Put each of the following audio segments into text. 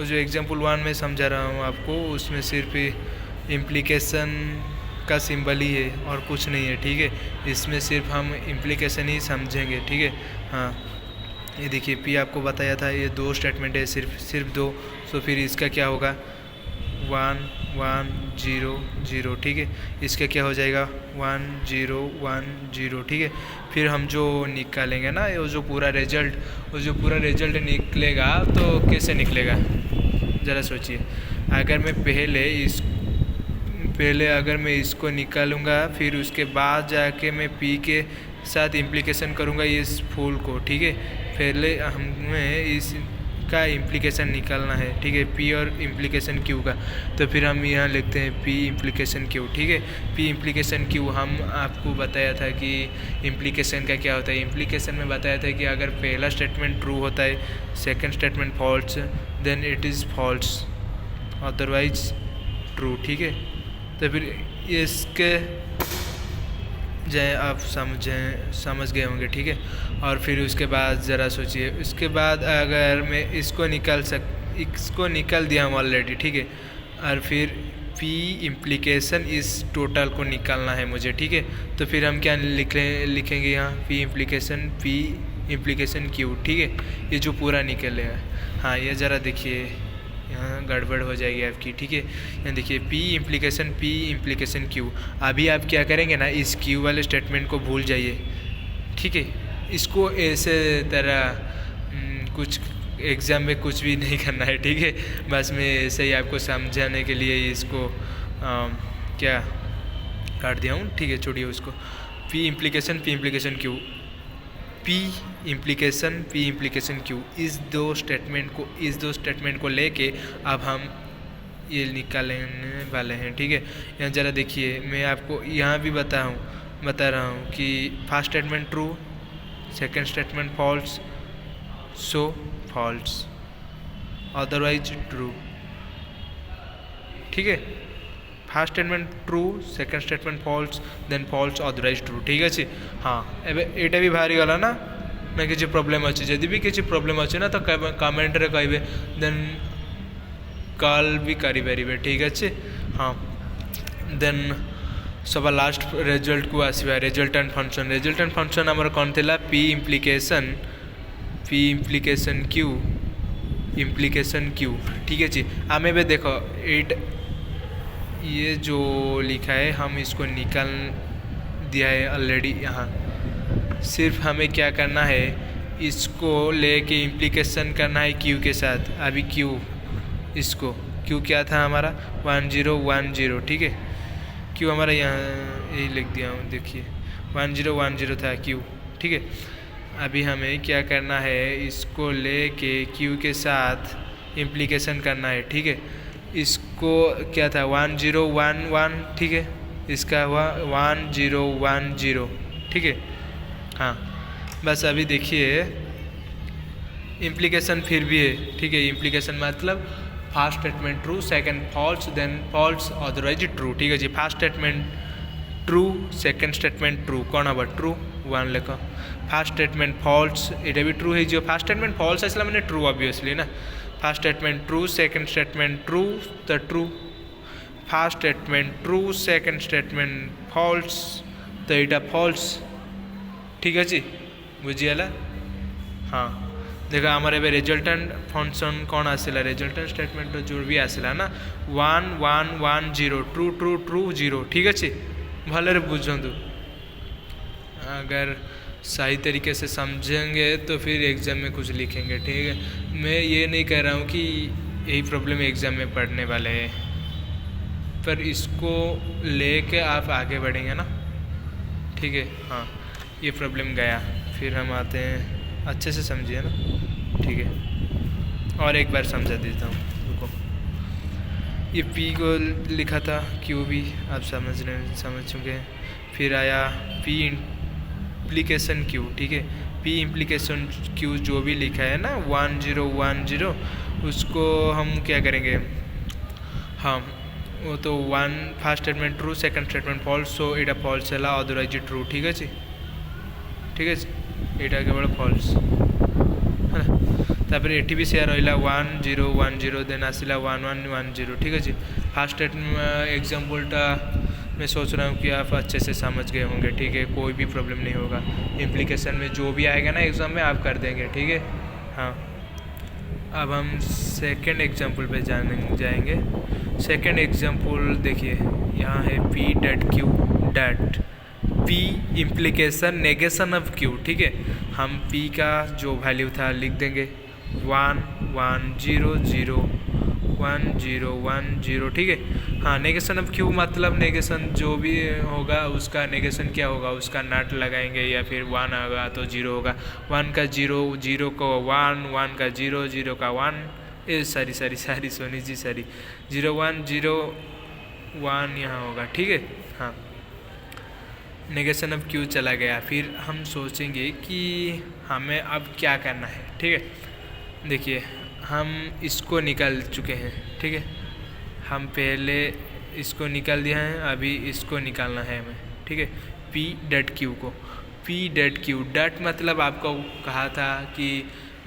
वो जो एग्जाम्पल 1 में समझा रहा हूँ आपको, उसमें सिर्फ इम्प्लीकेशन का सिंबल ही है और कुछ नहीं है, ठीक है। इसमें सिर्फ हम इम्प्लीकेशन ही समझेंगे, ठीक है। हाँ, ये देखिए पी आपको बताया था, ये 2 स्टेटमेंट है, सिर्फ 2। तो फिर इसका क्या होगा 1 1 0 0, ठीक है। इसका क्या हो जाएगा 1 0 1 0, ठीक है। फिर हम जो निकालेंगे ना वो जो पूरा रिजल्ट निकलेगा, तो कैसे निकलेगा ज़रा सोचिए। अगर मैं पहले अगर मैं इसको निकालूंगा, फिर उसके बाद जाके मैं पी के साथ इम्प्लीकेशन करूंगा इस फूल को, ठीक है। पहले हमें इसका इम्प्लीकेशन निकालना है, ठीक है, पी और इम्प्लीकेशन क्यू का। तो फिर हम यहाँ लिखते हैं पी इम्प्लीकेशन क्यू, ठीक है। पी इम्प्लीकेशन क्यू हम आपको बताया था कि इम्प्लीकेशन का क्या होता है। इम्प्लीकेशन में बताया था कि अगर पहला स्टेटमेंट ट्रू होता है, second statement false, then it is false, otherwise true, ठीक है। तो फिर इसके जाए आप समझ गए होंगे, ठीक है। और फिर उसके बाद ज़रा सोचिए, उसके बाद अगर मैं इसको निकाल दिया हूँ ऑलरेडी, ठीक है। और फिर पी इम्प्लीकेशन इस टोटल को निकालना है मुझे, ठीक है। तो फिर हम क्या लिखेंगे यहाँ पी इम्प्लीकेशन क्यू, ठीक है। ये जो पूरा निकलेगा, हाँ ये ज़रा देखिए यहाँ गड़बड़ हो जाएगी आपकी, ठीक है। यहाँ देखिए पी इम्प्लीकेशन क्यू। अभी आप क्या करेंगे ना, इस क्यू वाले स्टेटमेंट को भूल जाइए, ठीक है। इसको ऐसे तरह कुछ एग्ज़ाम में कुछ भी नहीं करना है, ठीक है। बस मैं ऐसे ही आपको समझाने के लिए इसको क्या काट दिया हूँ, ठीक है, छोड़िए उसको। P implication Q, P implication Q, इस दो स्टेटमेंट को लेके अब हम ये निकालने वाले हैं, ठीक है। यहाँ ज़रा देखिए, मैं आपको यहाँ भी बता रहा हूँ कि first statement true, second statement false, so false, otherwise true, ठीक है। First statement true, second statement false, then false, otherwise true, ठीक अच्छे। हाँ एबे एटा भी बाहरी गला ना किसी प्रॉब्लम अच्छे, जदि भी किसी प्रॉब्लम अच्छे ना तो कमेंट रे कहबे, देन कॉल भी करी पारिबे, ठीक अच्छे। हाँ, देन सब लास्ट रिजल्ट को आसवा रिजल्टेंट फंक्शन आमर कौन थिला पी इम्प्लीकेशन क्यू, ठीक है। आम ए देखो ये जो लिखा है हम इसको निकाल दिया है ऑलरेडी। यहाँ सिर्फ हमें क्या करना है, इसको लेके इम्प्लीकेशन करना है क्यू के साथ। अभी क्यू क्या था हमारा 1 0 1 0, ठीक है। क्यू हमारा यहाँ यही लिख दिया हूँ, देखिए 1 0 1 0 था क्यू, ठीक है। अभी हमें क्या करना है, इसको लेके क्यू के साथ इम्प्लीकेशन करना है, ठीक है। इसको क्या था 1 0 1 1, ठीक है। इसका हुआ 1 0 1 0, ठीक है। हाँ बस अभी देखिए इम्प्लीकेशन फिर भी है, ठीक है। इम्प्लीकेशन मतलब first statement true, second false, then false, otherwise true, ठीक है जी। First statement true, second statement true, कौन हम ट्रू 1 लेख। फर्स्ट स्टेटमेंट फॉल्स, ये भी ट्रू है जो फर्स्ट स्टेटमेंट फॉल्स आसला मैंने ट्रू ऑब्वियसली ना। First statement true, second statement true तो true, first statement true, second statement false तो यहाँ फॉल्स, ठीक है बुझीगला। हाँ देखो आमर ए रिजल्टेंट फंक्शन कौन आसला, रिजल्टेंट स्टेटमेंट जो भी आसला ना 1 1 1 0 ट्रू ट्रू ट्रू 0, ठीक अच्छे। भले बुझंतु, अगर सही तरीके से समझेंगे तो फिर एग्ज़ाम में कुछ लिखेंगे, ठीक है। मैं ये नहीं कह रहा हूँ कि यही प्रॉब्लम एग्ज़ाम में पढ़ने वाले हैं, पर इसको लेके आप आगे बढ़ेंगे ना, ठीक है। हाँ ये प्रॉब्लम गया, फिर हम आते हैं, अच्छे से समझिए ना, ठीक है। और एक बार समझा देता हूँ, रुको। ये पी को लिखा था, क्यू भी आप समझ चुके हैं। फिर आया पी इम्प्लीकेशन क्यू, ठीक है। पी इम्प्लीकेशन क्यू जो भी लिखा है ना 1 0 1 0, उसको हम क्या करेंगे, हाँ वो तो 1 first statement true, second statement false, so एटा फॉल्स है, अदरवाइज ट्रू, ठीक है, ठीक है। यहाँ केवल फॉल्स है ना। तापर एटी भी सेयार रहा 1010 देन आसला 1110 ठीक है जी। फास्ट एग्जाम्पलटा मैं सोच रहा हूँ कि आप अच्छे से समझ गए होंगे, ठीक है, कोई भी प्रॉब्लम नहीं होगा। इम्प्लीकेशन में जो भी आएगा ना एग्ज़ाम में आप कर देंगे, ठीक है। हाँ, अब हम सेकंड एग्जाम्पल पे जाएंगे। सेकंड एग्जाम्पल देखिए, यहाँ है P that Q that P implication negation of Q, ठीक है। हम पी का जो वैल्यू था लिख देंगे 1 1 0 0 1 0 1 0, ठीक है। हाँ, नेगेशन ऑफ क्यू मतलब नेगेशन जो भी होगा उसका नेगेशन क्या होगा, उसका नॉट लगाएंगे, या फिर 1 होगा तो 0 होगा, 1 का 0 0 को 1 1 का 0 0 का 1 सारी सोनी जी 0 1 0 1 यहाँ होगा, ठीक है। हाँ, नेगेशन ऑफ क्यू चला गया। फिर हम सोचेंगे कि हमें अब क्या करना है, ठीक है। देखिए, हम इसको निकाल चुके हैं, ठीक है। हम पहले इसको निकाल दिया है, अभी इसको निकालना है हमें, ठीक है। पी डैट क्यू को, पी डैट क्यू डैट मतलब आपको कहा था कि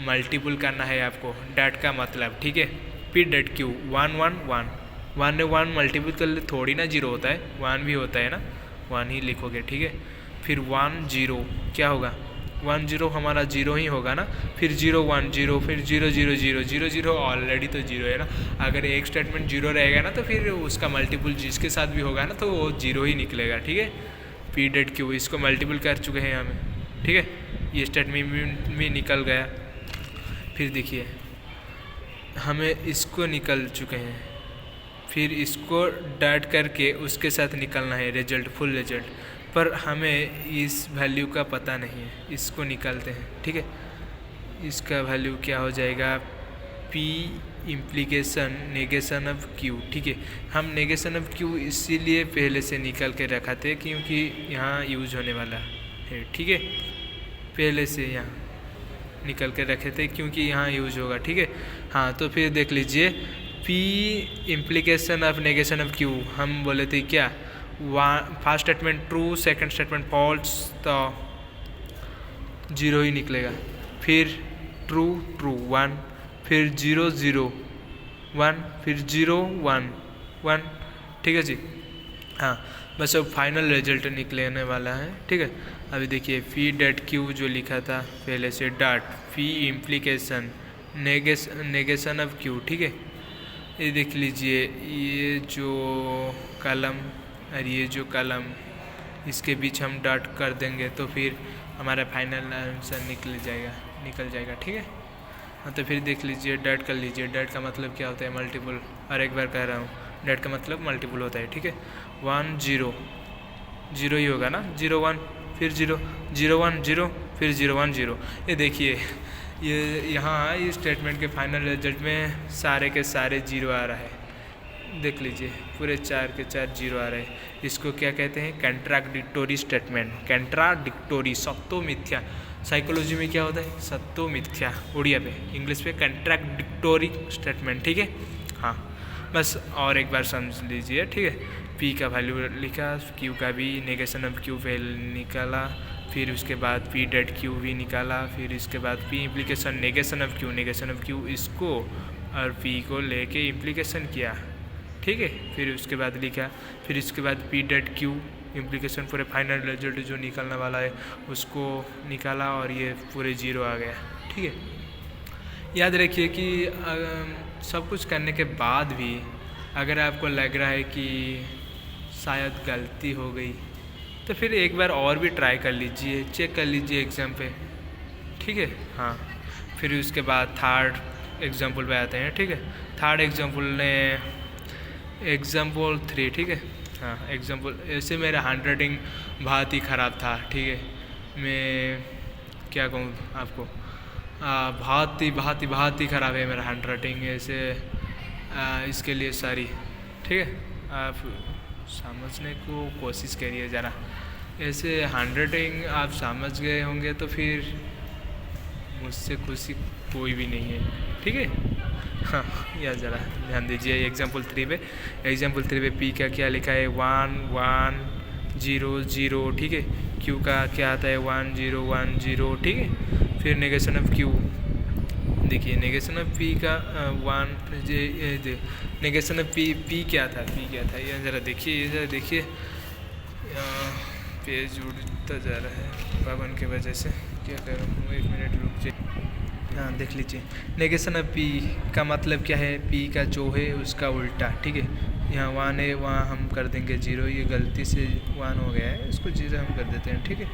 मल्टीपल करना है आपको, डैट का मतलब, ठीक है। पी डैट क्यू 1 1 1 1 ने 1 मल्टीपल कर ले, थोड़ी ना 0 होता है, 1 भी होता है ना, 1 ही लिखोगे, ठीक है। फिर 1 0 क्या होगा, 1 0 हमारा 0 ही होगा ना, फिर 0 1 0, फिर 0 0 0 0 0 ऑलरेडी तो 0 है ना। अगर एक स्टेटमेंट 0 रहेगा ना तो फिर उसका मल्टीपल जिसके साथ भी होगा ना तो वो 0 ही निकलेगा, ठीक है। पी डैट क्यू इसको मल्टीपल कर चुके हैं हमें, ठीक है। ये स्टेटमेंट में निकल गया। फिर देखिए, हमें इसको निकल चुके हैं, फिर इसको डैट करके उसके साथ निकलना है रिजल्ट, फुल रिजल्ट, पर हमें इस वैल्यू का पता नहीं है। इसको निकालते हैं, ठीक है। इसका वैल्यू क्या हो जाएगा, P implication negation of Q, ठीक है। हम नेगेशन ऑफ क्यू इसीलिए पहले से निकाल के रखा थे क्योंकि यहाँ यूज होने वाला है, ठीक है। पहले से यहाँ निकल के रखे थे क्योंकि यहाँ यूज होगा, ठीक है। हाँ, तो फिर देख लीजिए, P implication of negation of Q हम बोले थे क्या, first statement true, second statement false, तो 0 ही निकलेगा। फिर ट्रू ट्रू 1, फिर 0 0 1, फिर 0 1 1, ठीक है जी। हाँ, बस अब फाइनल रिजल्ट निकलने वाला है, ठीक है। अभी देखिए, पी डैट क्यू जो लिखा था पहले से, dot P implication negation of Q, ठीक है। ये देख लीजिए, ये जो कॉलम और ये जो कॉलम, इसके बीच हम डॉट कर देंगे तो फिर हमारा फाइनल आंसर निकल जाएगा, ठीक है। हाँ, तो फिर देख लीजिए, डॉट कर लीजिए। डॉट का मतलब क्या होता है, मल्टीपल, और एक बार कह रहा हूँ, डॉट का मतलब मल्टीपल होता है, ठीक है। 1 0 0 ही होगा ना, 0 1, फिर 0 0 1 0, फिर 0 1 0। ये देखिए, ये यहाँ इस स्टेटमेंट के फाइनल रिजल्ट में सारे के सारे 0 आ रहा है, देख लीजिए, पूरे 4 के 4 0 आ रहे हैं। इसको क्या कहते हैं, कंट्राडिक्टोरी स्टेटमेंट, कंट्राडिक्टोरी, सत्तो मिथ्या। साइकोलॉजी में क्या होता है, सत्तो मिथ्या, उड़िया पे, इंग्लिश पे कंट्राडिक्टोरी स्टेटमेंट, ठीक है। हाँ, बस और एक बार समझ लीजिए, ठीक है। पी का वैल्यू लिखा, क्यू का भी नेगेशन ऑफ क्यू वैल्यू निकाला, फिर उसके बाद पी डैट क्यू भी निकाला, फिर इसके बाद P implication negation of Q इसको और पी को लेके इम्प्लीकेशन किया, ठीक है। फिर उसके बाद लिखा, फिर इसके बाद पी डैट क्यू इम्प्लीकेशन पूरे फाइनल रिजल्ट जो निकलने वाला है उसको निकाला और ये पूरे 0 आ गया, ठीक है। याद रखिए कि सब कुछ करने के बाद भी अगर आपको लग रहा है कि शायद गलती हो गई तो फिर एक बार और भी ट्राई कर लीजिए, चेक कर लीजिए एग्ज़ाम पे, ठीक है। हाँ, फिर उसके बाद थर्ड एग्जाम्पल पे आते हैं, ठीक है। थर्ड एग्जाम्पल 3, ठीक है। हाँ, एग्जाम्पल, ऐसे मेरा हैंडराइटिंग बहुत ही ख़राब था, ठीक है। मैं क्या कहूँ आपको, बहुत ही ख़राब है मेरा हैंडराइटिंग, ऐसे इसके लिए सारी, ठीक है। आप समझने को कोशिश करिए ज़रा, ऐसे हैंडराइटिंग आप समझ गए होंगे तो फिर मुझसे खुशी कोई भी नहीं है, ठीक है। हाँ, या ज़रा ध्यान दीजिए एग्जाम्पल 3 पे। एग्जाम्पल 3 पे पी का क्या लिखा है, 1 1 0 0, ठीक है। क्यू का क्या आता है, 1 0 1 0, ठीक है। फिर नेगेशन ऑफ क्यू देखिए नेगेशन ऑफ पी का वन नेगेशन ऑफ पी क्या था, ये ज़रा देखिए, पेज उड़ता जा रहा है पाबंद की वजह से, क्या करूँ, 1 मिनट रुक जाइए। हाँ देख लीजिए, नेगेशन ऑफ पी का मतलब क्या है, पी का जो है उसका उल्टा, ठीक है। यहाँ 1 है, वहाँ हम कर देंगे 0, ये गलती से 1 हो गया है, इसको 0 हम कर देते हैं, ठीक है।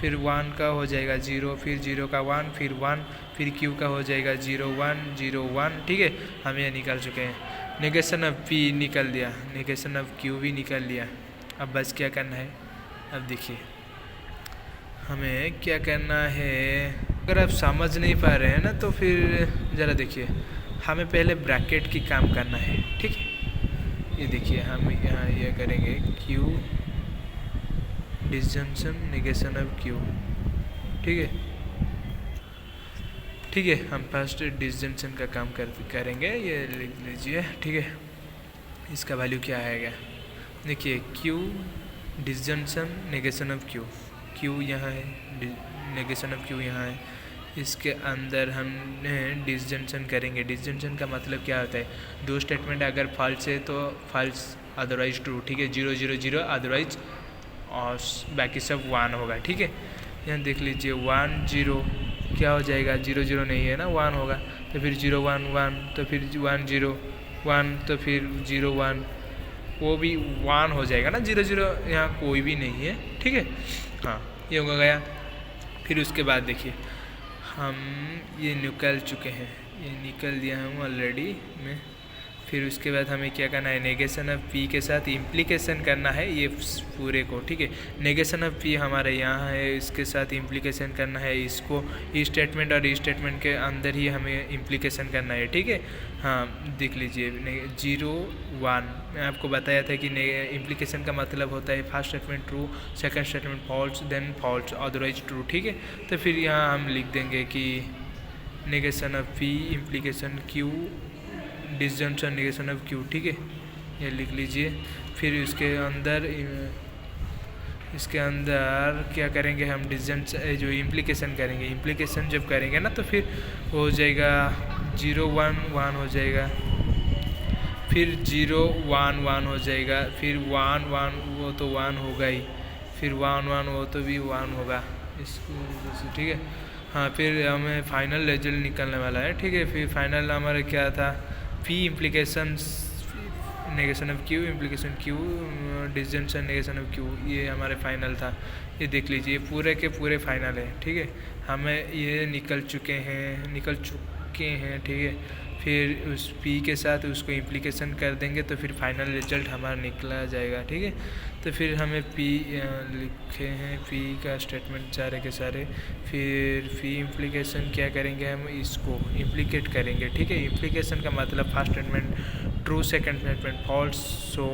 फिर 1 का हो जाएगा 0, फिर 0 का 1, फिर 1, फिर क्यू का हो जाएगा 0 1 0 1, ठीक है। हम ये निकाल चुके हैं, नेगेशन ऑफ पी निकल दिया, नेगेशन ऑफ क्यू भी निकल लिया। अब बस क्या करना है, अब देखिए हमें क्या करना है। अगर आप समझ नहीं पा रहे हैं ना तो फिर ज़रा देखिए, हमें पहले ब्रैकेट की काम करना है, ठीक है। ये देखिए हम यहाँ ये करेंगे Q disjunction negation of Q, ठीक है। हम फर्स्ट डिसजंक्शन का काम करेंगे, ये लिख लीजिए, ठीक है। इसका वैल्यू क्या आएगा, देखिए Q disjunction negation of Q यहाँ है, नेगेशन ऑफ क्यू यहाँ है, इसके अंदर हम डिसजंक्शन करेंगे। डिसजंक्शन का मतलब क्या होता है, दो स्टेटमेंट अगर फॉल्स है तो फॉल्स, अदरवाइज ट्रू, ठीक है। 0 0 0 अदरवाइज, और बाकी सब 1 होगा, ठीक है। यहाँ देख लीजिए 1 0 क्या हो जाएगा, 0 0 नहीं है ना, 1 होगा, तो फिर 0 1 1, तो फिर 1 0 1, तो फिर 0 1, वो भी 1 हो जाएगा ना, 0 0 यहाँ कोई भी नहीं है, ठीक है। हाँ ये हो गया। फिर उसके बाद देखिए हम ये निकल चुके हैं, ये निकल दिया हूँ ऑलरेडी मैं। फिर उसके बाद हमें क्या करना है, नेगेशन ऑफ पी के साथ इम्प्लीकेशन करना है ये पूरे को, ठीक है। नेगेशन ऑफ पी हमारे यहाँ है, इसके साथ इम्प्लीकेशन करना है इसको, ई स्टेटमेंट और ई स्टेटमेंट के अंदर ही हमें इम्प्लीकेशन करना है, ठीक है। हाँ देख लीजिए 0 1, मैं आपको बताया था कि इम्प्लीकेशन का मतलब होता है first statement true, second statement false, then false, otherwise true, ठीक है। तो फिर यहाँ हम लिख देंगे कि negation of P implication Q disjunction negation of Q, ठीक है, ये लिख लीजिए। फिर इसके अंदर क्या करेंगे हम, डिसजंक्शन जो इम्प्लीकेशन करेंगे, इम्प्लीकेशन जब करेंगे ना तो फिर हो जाएगा 0 1 1 हो जाएगा, फिर 0 1 1 हो जाएगा, फिर 1 1 वो तो 1 होगा ही, फिर 1 1 वो तो भी 1 होगा, इसको, ठीक है। हाँ फिर हमें फाइनल रिजल्ट निकलने वाला है, ठीक है। फिर फाइनल हमारा क्या था, P implication negation of Q implication Q disjunction negation of Q, ये हमारे फाइनल था। ये देख लीजिए पूरे के पूरे फाइनल है, ठीक है। हमें ये निकल चुके हैं, ठीक है। फिर उस पी के साथ उसको इम्प्लीकेशन कर देंगे तो फिर फाइनल रिजल्ट हमारा निकला जाएगा, ठीक है। तो फिर हमें पी लिखे हैं, पी का स्टेटमेंट सारे के सारे, फिर पी इम्प्लीकेशन क्या करेंगे, हम इसको इम्प्लीकेट करेंगे, ठीक है। इम्प्लीकेशन का मतलब first statement true, second statement false, so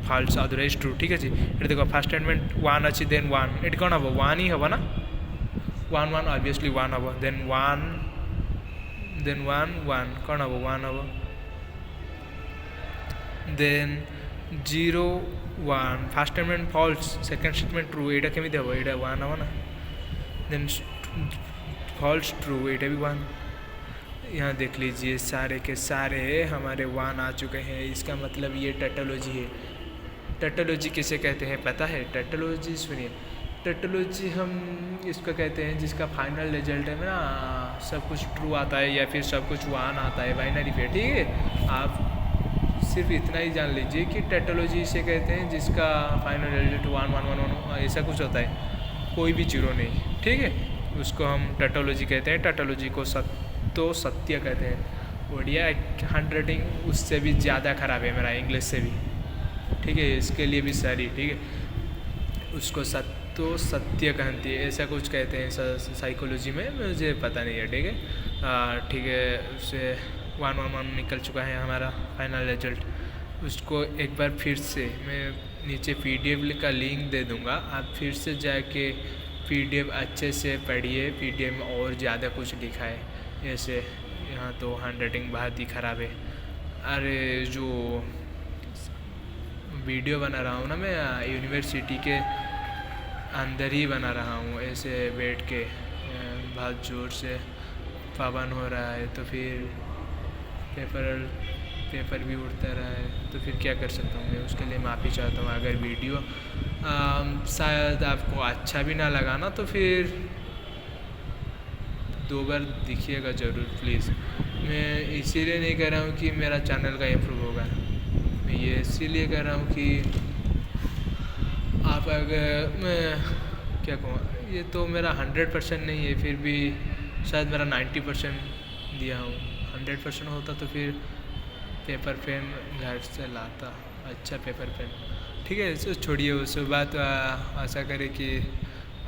false otherwise true, ठीक है जी। ये देखो फर्स्ट स्टेटमेंट 1 अच्छी, देन 1, एट कौन हम 1 ही हम ना, 1 1 ऑब्वियसली 1 हम, देन 1 1 कौन हम 1 हम, then 0 1 first statement false, second statement true, एटा केमी देव, एटा 1 हम ना, देन फॉल्स ट्रू, एटा भी 1। यहाँ देख लीजिए सारे के सारे हमारे 1 आ चुके हैं। इसका मतलब ये टैटोलॉजी है। टैटोलॉजी किसे कहते हैं पता है, टैटोलॉजी सुनिए, टैटोलॉजी हम इसको कहते हैं जिसका फाइनल रिजल्ट है ना सब कुछ ट्रू आता है या फिर सब कुछ 1 आता है, बाइनरी पे, ठीक है। आप सिर्फ इतना ही जान लीजिए कि टैटोलॉजी इसे कहते हैं जिसका फाइनल रिजल्ट 1 1 1 1 ऐसा कुछ होता है, कोई भी जीरो नहीं, ठीक है। उसको हम टैटोलॉजी कहते हैं। टैटोलॉजी को सत्य कहते हैं। ओडिया हैंडराइटिंग उससे भी ज़्यादा ख़राब है मेरा, इंग्लिश से भी, ठीक है। इसके लिए भी सारी, ठीक है। उसको सत्य कहती है, ऐसा कुछ कहते हैं साइकोलॉजी में, मुझे पता नहीं है, ठीक है। ठीक है, उससे 1 1 1 निकल चुका है हमारा फाइनल रिजल्ट। उसको एक बार फिर से मैं नीचे PDF का लिंक दे दूँगा, आप फिर से जाके PDF अच्छे से पढ़िए। PDF में और ज़्यादा कुछ लिखा है, ऐसे यहाँ तो हैंडराइटिंग बहुत ही ख़राब है। अरे जो वीडियो बना रहा हूँ ना मैं यूनिवर्सिटी के अंदर ही बना रहा हूँ, ऐसे बैठ के बहुत ज़ोर से, पाबंद हो रहा है, तो फिर पेपर भी उड़ता रहा है, तो फिर क्या कर सकता हूँ मैं। उसके लिए माफ़ी चाहता हूँ। अगर वीडियो शायद आपको अच्छा भी ना लगा ना, तो फिर 2 बार देखिएगा ज़रूर प्लीज़। मैं इसीलिए नहीं कर रहा हूँ कि मेरा चैनल का इम्प्रूव होगा, मैं ये इसीलिए कर रहा हूँ कि आप अगर मैं क्या कहूँ, ये तो मेरा 100% नहीं है, फिर भी शायद मेरा 90% दिया हूँ। 100% होता तो फिर पेपर पेन घर से लाता, अच्छा पेपर पेन। ठीक है, इसको छोड़िए उस बात। आशा करें कि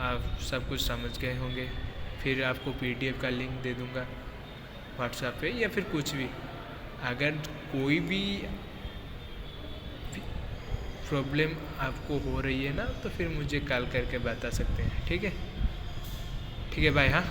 आप सब कुछ समझ गए होंगे। फिर आपको PDF का लिंक दे दूँगा व्हाट्सएप पे, या फिर कुछ भी। अगर कोई भी प्रॉब्लम आपको हो रही है ना, तो फिर मुझे कॉल करके बता सकते हैं। ठीक है, ठीक है भाई। हाँ।